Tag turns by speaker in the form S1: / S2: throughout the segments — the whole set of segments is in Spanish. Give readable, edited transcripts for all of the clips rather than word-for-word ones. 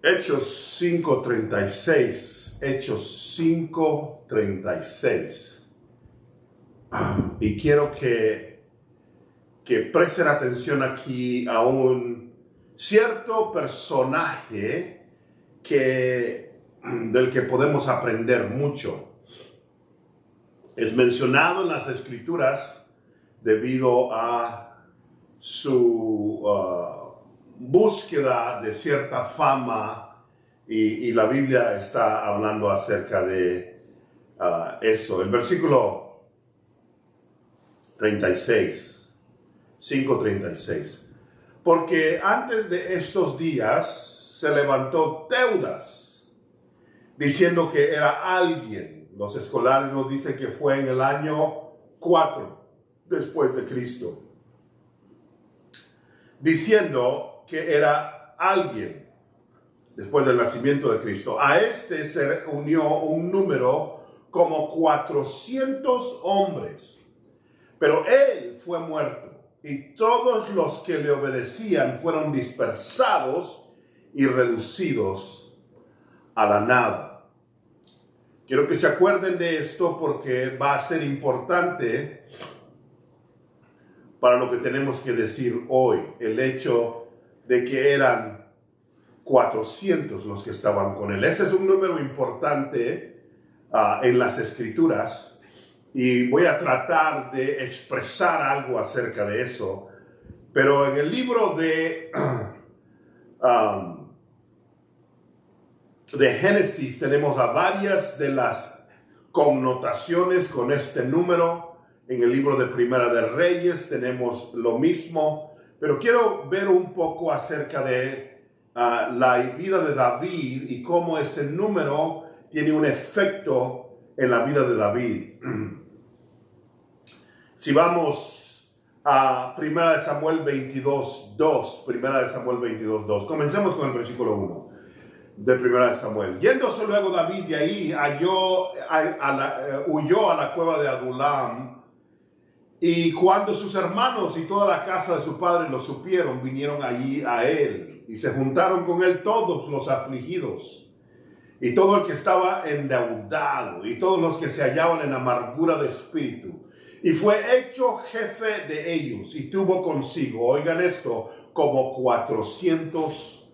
S1: Hechos 5:36. Hechos 5:36. Y quiero que presten atención aquí a un cierto personaje del que podemos aprender mucho. Es mencionado en las Escrituras debido a su búsqueda de cierta fama, y la Biblia está hablando acerca de eso. El versículo 36, 5:36. Porque antes de estos días se levantó Teudas, diciendo que era alguien. Los escolares nos dicen que fue en el año 4 después de Cristo, diciendo que era alguien después del nacimiento de Cristo. A este se unió un número como 400 hombres, pero él fue muerto y todos los que le obedecían fueron dispersados y reducidos a la nada. Quiero que se acuerden de esto porque va a ser importante para lo que tenemos que decir hoy. El hecho de que eran 400 los que estaban con él. Ese es un número importante en las Escrituras, y voy a tratar de expresar algo acerca de eso. Pero en el libro de Génesis tenemos a varias de las connotaciones con este número. En el libro de Primera de Reyes tenemos lo mismo, pero quiero ver un poco acerca de la vida de David y cómo ese número tiene un efecto en la vida de David. Si vamos a Primera de Samuel 22:2, Primera de Samuel 22:2, comencemos con el versículo 1 de Primera de Samuel. Yéndose luego David de ahí, huyó a la cueva de Adulam, y cuando sus hermanos y toda la casa de su padre lo supieron, vinieron allí a él, y se juntaron con él todos los afligidos, y todo el que estaba endeudado, y todos los que se hallaban en amargura de espíritu, y fue hecho jefe de ellos, y tuvo consigo, oigan esto, como 400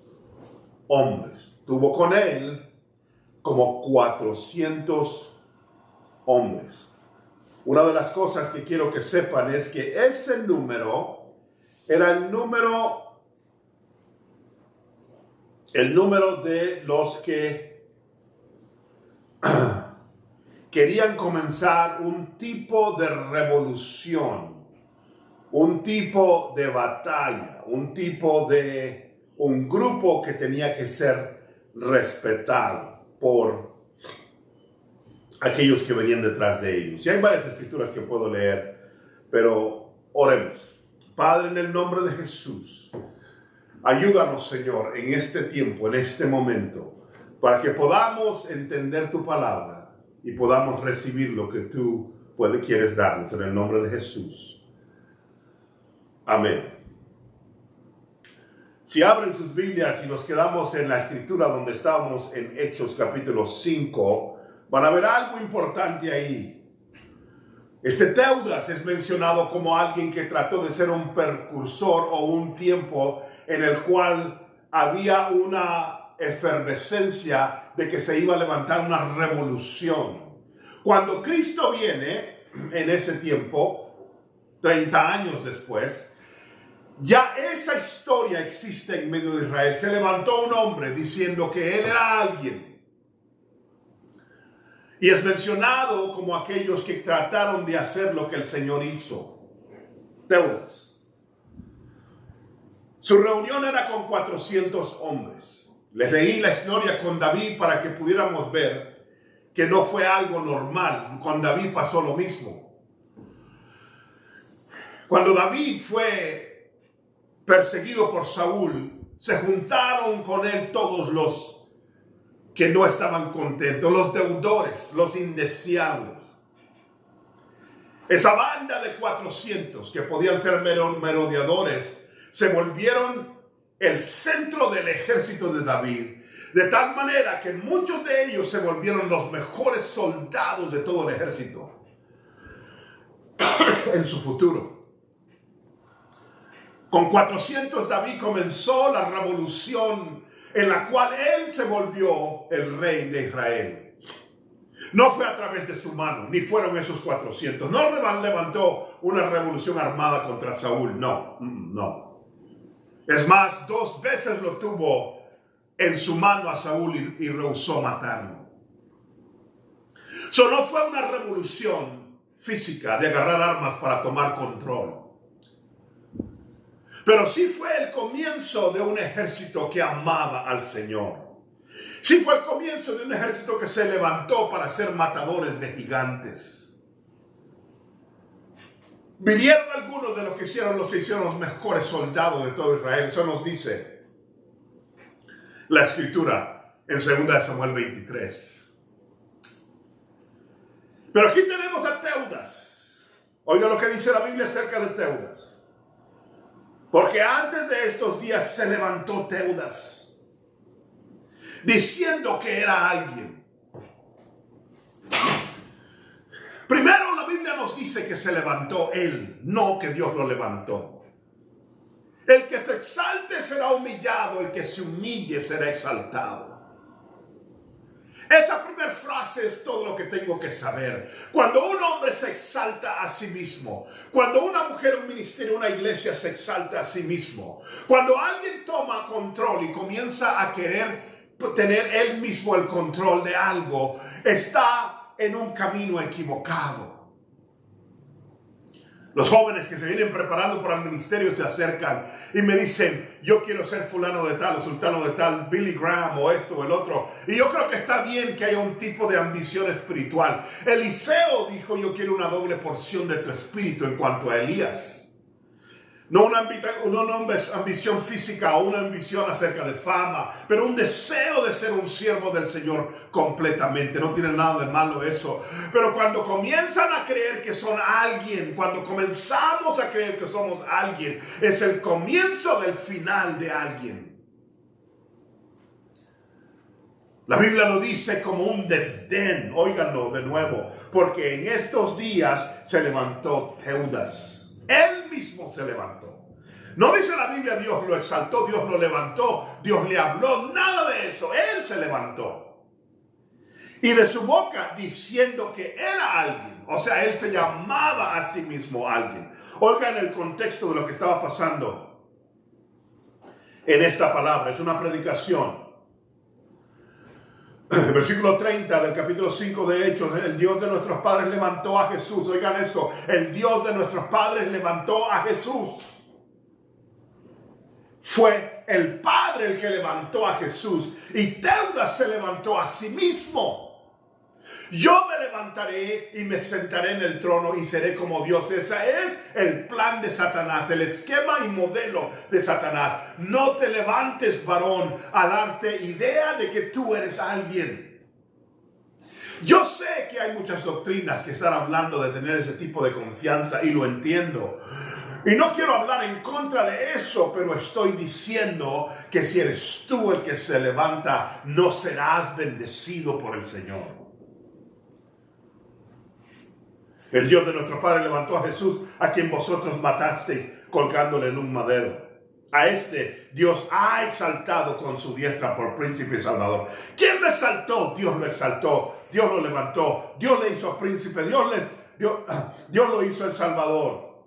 S1: hombres. Tuvo con él como 400 hombres. Una de las cosas que quiero que sepan es que ese número era el número de los que querían comenzar un tipo de revolución, un tipo de batalla, un grupo que tenía que ser respetado por aquellos que venían detrás de ellos. Y hay varias escrituras que puedo leer, pero oremos. Padre, en el nombre de Jesús, ayúdanos, Señor, en este tiempo, en este momento, para que podamos entender tu palabra y podamos recibir lo que tú quieres darnos, en el nombre de Jesús. Amén. Si abren sus Biblias y nos quedamos en la escritura donde estábamos en Hechos capítulo 5, van a ver algo importante ahí. Este Teudas es mencionado como alguien que trató de ser un precursor o un tiempo en el cual había una efervescencia de que se iba a levantar una revolución. Cuando Cristo viene, en ese tiempo, 30 años después, ya esa historia existe en medio de Israel. Se levantó un hombre diciendo que él era alguien. Y es mencionado como aquellos que trataron de hacer lo que el Señor hizo. Teudas. Su reunión era con 400 hombres. Les leí la historia con David para que pudiéramos ver que no fue algo normal. Con David pasó lo mismo. Cuando David fue perseguido por Saúl, se juntaron con él todos los que no estaban contentos, los deudores, los indeseables. Esa banda de 400 que podían ser merodeadores se volvieron el centro del ejército de David. De tal manera que muchos de ellos se volvieron los mejores soldados de todo el ejército en su futuro. Con 400 David comenzó la revolución en la cual él se volvió el rey de Israel. No fue a través de su mano, ni fueron esos 400. No levantó una revolución armada contra Saúl, no. Es más, 2 veces lo tuvo en su mano a Saúl y rehusó matarlo. No fue una revolución física de agarrar armas para tomar control. Pero sí fue el comienzo de un ejército que amaba al Señor. Sí fue el comienzo de un ejército que se levantó para ser matadores de gigantes. Vinieron algunos de los que se hicieron los mejores soldados de todo Israel. Eso nos dice la Escritura en 2 Samuel 23. Pero aquí tenemos a Teudas. Oiga lo que dice la Biblia acerca de Teudas. Porque antes de estos días se levantó Teudas, diciendo que era alguien. Primero la Biblia nos dice que se levantó él, no que Dios lo levantó. El que se exalte será humillado, el que se humille será exaltado. Esa primera frase es todo lo que tengo que saber. Cuando un hombre se exalta a sí mismo, cuando una mujer, un ministerio, una iglesia se exalta a sí mismo, cuando alguien toma control y comienza a querer tener él mismo el control de algo, está en un camino equivocado. Los jóvenes que se vienen preparando para el ministerio se acercan y me dicen, yo quiero ser fulano de tal o sultano de tal, Billy Graham o esto o el otro. Y yo creo que está bien que haya un tipo de ambición espiritual. Eliseo dijo, yo quiero una doble porción de tu espíritu en cuanto a Elías. No una ambición física o una ambición acerca de fama, pero un deseo de ser un siervo del Señor completamente. No tiene nada de malo eso. Pero cuando comienzan a creer que son alguien, cuando comenzamos a creer que somos alguien, es el comienzo del final de alguien. La Biblia lo dice como un desdén, óiganlo de nuevo, porque en estos días se levantó Teudas. Él mismo se levantó. No dice la Biblia Dios lo exaltó, Dios lo levantó, Dios le habló, nada de eso. Él se levantó. Y de su boca diciendo que era alguien, o sea, él se llamaba a sí mismo alguien. Oigan el contexto de lo que estaba pasando en esta palabra. Es una predicación. El versículo 30 del capítulo 5 de Hechos, el Dios de nuestros padres levantó a Jesús. Oigan esto, el Dios de nuestros padres levantó a Jesús. Fue el Padre el que levantó a Jesús y Teudas se levantó a sí mismo. Yo me levantaré y me sentaré en el trono y seré como Dios. Ese es el plan de Satanás, el esquema y modelo de Satanás. No te levantes, varón, a darte idea de que tú eres alguien. Yo sé que hay muchas doctrinas que están hablando de tener ese tipo de confianza y lo entiendo. Y no quiero hablar en contra de eso, pero estoy diciendo que si eres tú el que se levanta, no serás bendecido por el Señor. El Dios de nuestro Padre levantó a Jesús, a quien vosotros matasteis colgándole en un madero. A este Dios ha exaltado con su diestra por príncipe y salvador. ¿Quién lo exaltó? Dios lo exaltó. Dios lo levantó. Dios le hizo príncipe. Dios lo hizo el salvador.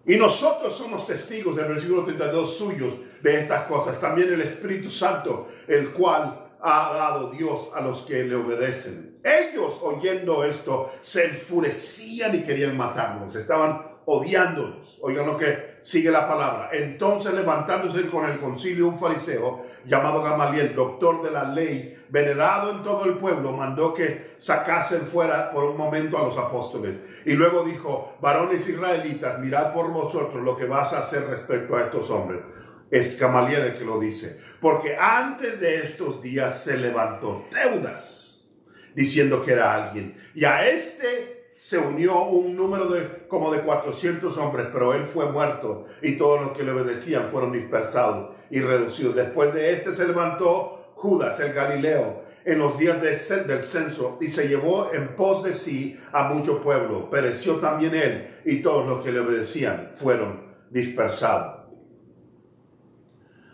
S1: Y nosotros somos testigos del versículo 32 suyos de estas cosas. También el Espíritu Santo, el cual ha dado Dios a los que le obedecen. Ellos, oyendo esto, se enfurecían y querían matarnos. Estaban odiándonos. Oigan lo que sigue la palabra. Entonces, levantándose con el concilio, un fariseo llamado Gamaliel, doctor de la ley, venerado en todo el pueblo, mandó que sacasen fuera por un momento a los apóstoles. Y luego dijo, varones israelitas, mirad por vosotros lo que vas a hacer respecto a estos hombres. Es Gamaliel el que lo dice. Porque antes de estos días se levantó Teudas, diciendo que era alguien. Y a este se unió un número como de 400 hombres, pero él fue muerto y todos los que le obedecían fueron dispersados y reducidos. Después de este se levantó Judas el Galileo en los días del censo y se llevó en pos de sí a mucho pueblo. Pereció también él y todos los que le obedecían fueron dispersados.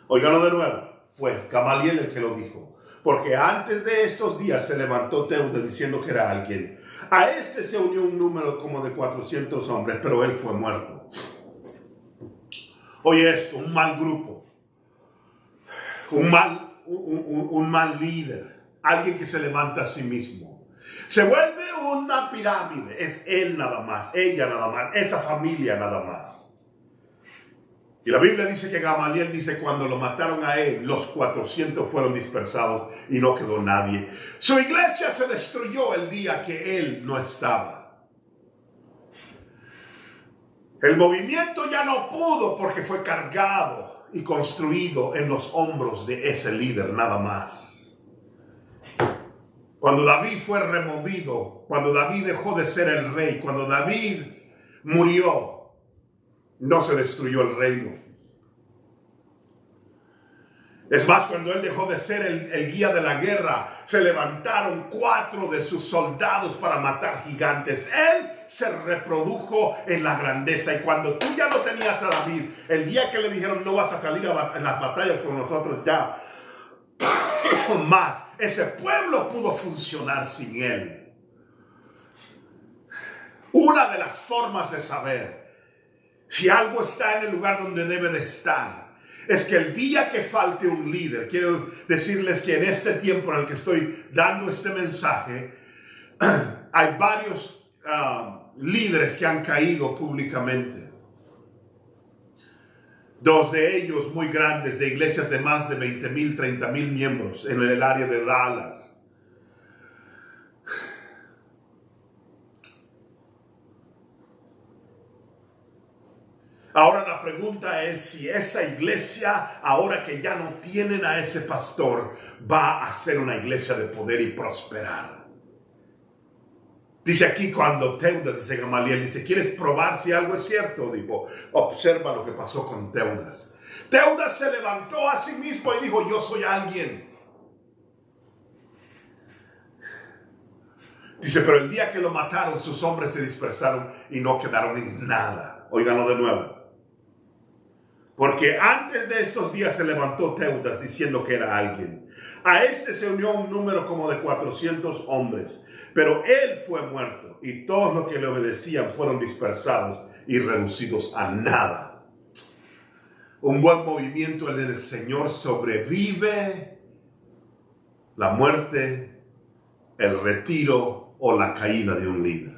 S1: Óiganlo de nuevo, fue Gamaliel el que lo dijo. Porque antes de estos días se levantó Teudas diciendo que era alguien. A este se unió un número como de 400 hombres, pero él fue muerto. Oye esto, un mal grupo, un mal líder, alguien que se levanta a sí mismo. Se vuelve una pirámide, es él nada más, ella nada más, esa familia nada más. Y la Biblia dice que Gamaliel dice cuando lo mataron a él, los 400 fueron dispersados y no quedó nadie. Su iglesia se destruyó el día que él no estaba. El movimiento ya no pudo porque fue cargado y construido en los hombros de ese líder nada más. Cuando David fue removido, cuando David dejó de ser el rey, cuando David murió, no se destruyó el reino. Es más, cuando él dejó de ser el guía de la guerra, se levantaron 4 de sus soldados para matar gigantes. Él se reprodujo en la grandeza. Y cuando tú ya no tenías a David, el día que le dijeron no vas a salir en las batallas con nosotros ya más, ese pueblo pudo funcionar sin él. Una de las formas de saber si algo está en el lugar donde debe de estar, es que el día que falte un líder, quiero decirles que en este tiempo en el que estoy dando este mensaje, hay varios líderes que han caído públicamente. 2 de ellos muy grandes, de iglesias de más de 20,000, 30,000 miembros en el área de Dallas. Ahora la pregunta es si esa iglesia, ahora que ya no tienen a ese pastor, va a ser una iglesia de poder y prosperar. Dice aquí cuando Teudas, dice Gamaliel, dice, ¿quieres probar si algo es cierto? Dijo, observa lo que pasó con Teudas. Teudas se levantó a sí mismo y dijo, yo soy alguien. Dice, pero el día que lo mataron, sus hombres se dispersaron y no quedaron en nada. Óiganlo de nuevo. Porque antes de esos días se levantó Teudas diciendo que era alguien. A este se unió un número como de 400 hombres. Pero él fue muerto y todos los que le obedecían fueron dispersados y reducidos a nada. Un buen movimiento, el del Señor, sobrevive la muerte, el retiro o la caída de un líder.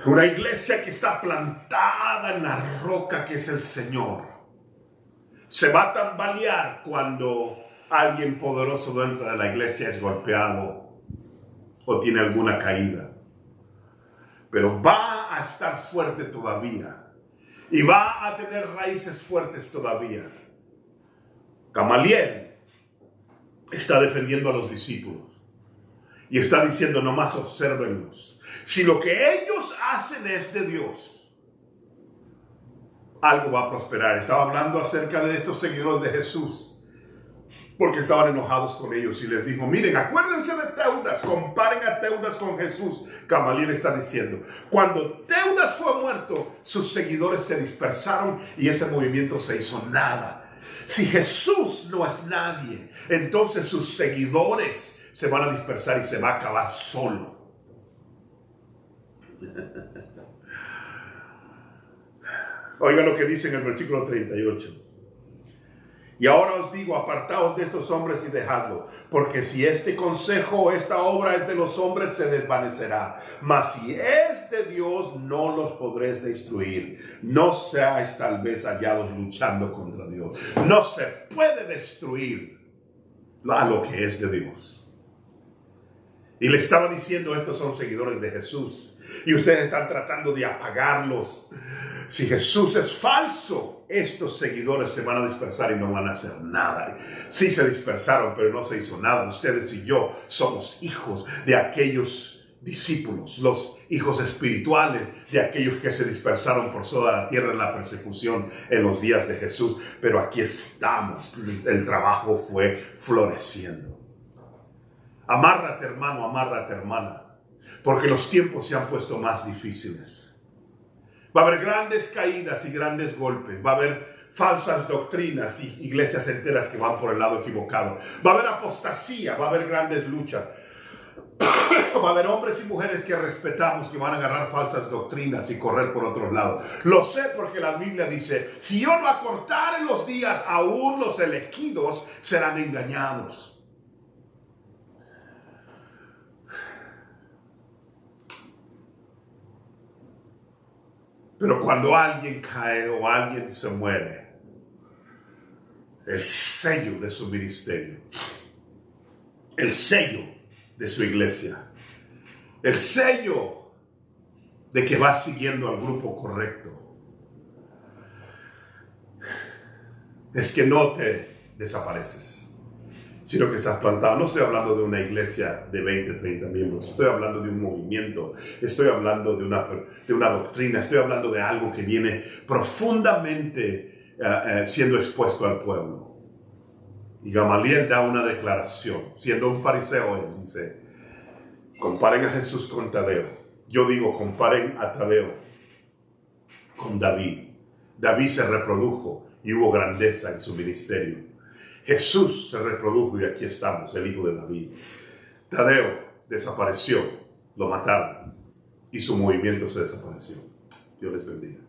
S1: Una iglesia que está plantada en la roca que es el Señor se va a tambalear cuando alguien poderoso dentro de la iglesia es golpeado o tiene alguna caída. Pero va a estar fuerte todavía y va a tener raíces fuertes todavía. Gamaliel está defendiendo a los discípulos. Y está diciendo, nomás obsérvenlos. Si lo que ellos hacen es de Dios, algo va a prosperar. Estaba hablando acerca de estos seguidores de Jesús, porque estaban enojados con ellos. Y les dijo, miren, acuérdense de Teudas, comparen a Teudas con Jesús. Gamaliel está diciendo, cuando Teudas fue muerto, sus seguidores se dispersaron y ese movimiento se hizo nada. Si Jesús no es nadie, entonces sus seguidores se van a dispersar y se va a acabar solo. Oiga lo que dice en el versículo 38. Y ahora os digo, apartaos de estos hombres y dejadlo, porque si este consejo o esta obra es de los hombres, se desvanecerá. Mas si es de Dios, no los podréis destruir. No seáis tal vez hallados luchando contra Dios. No se puede destruir a lo que es de Dios. Y le estaba diciendo, estos son seguidores de Jesús. Y ustedes están tratando de apagarlos. Si Jesús es falso, estos seguidores se van a dispersar y no van a hacer nada. Sí se dispersaron, pero no se hizo nada. Ustedes y yo somos hijos de aquellos discípulos, los hijos espirituales de aquellos que se dispersaron por toda la tierra en la persecución en los días de Jesús. Pero aquí estamos, el trabajo fue floreciendo. Amárrate, hermano, amárrate, hermana, porque los tiempos se han puesto más difíciles. Va a haber grandes caídas y grandes golpes, va a haber falsas doctrinas y iglesias enteras que van por el lado equivocado. Va a haber apostasía, va a haber grandes luchas. Va a haber hombres y mujeres que respetamos que van a agarrar falsas doctrinas y correr por otros lados. Lo sé porque la Biblia dice, si yo no acortare los días, aún los elegidos serán engañados. Pero cuando alguien cae o alguien se muere, el sello de su ministerio, el sello de su iglesia, el sello de que va siguiendo al grupo correcto, es que no te desapareces, sino que estás plantado. No estoy hablando de una iglesia de 20, 30 miembros, estoy hablando de un movimiento, estoy hablando de una doctrina, estoy hablando de algo que viene profundamente siendo expuesto al pueblo. Y Gamaliel da una declaración, siendo un fariseo, él dice, comparen a Jesús con Tadeo. Yo digo, comparen a Tadeo con David. David se reprodujo y hubo grandeza en su ministerio. Jesús se reprodujo y aquí estamos, el hijo de David. Tadeo desapareció, lo mataron y su movimiento se desapareció. Dios les bendiga.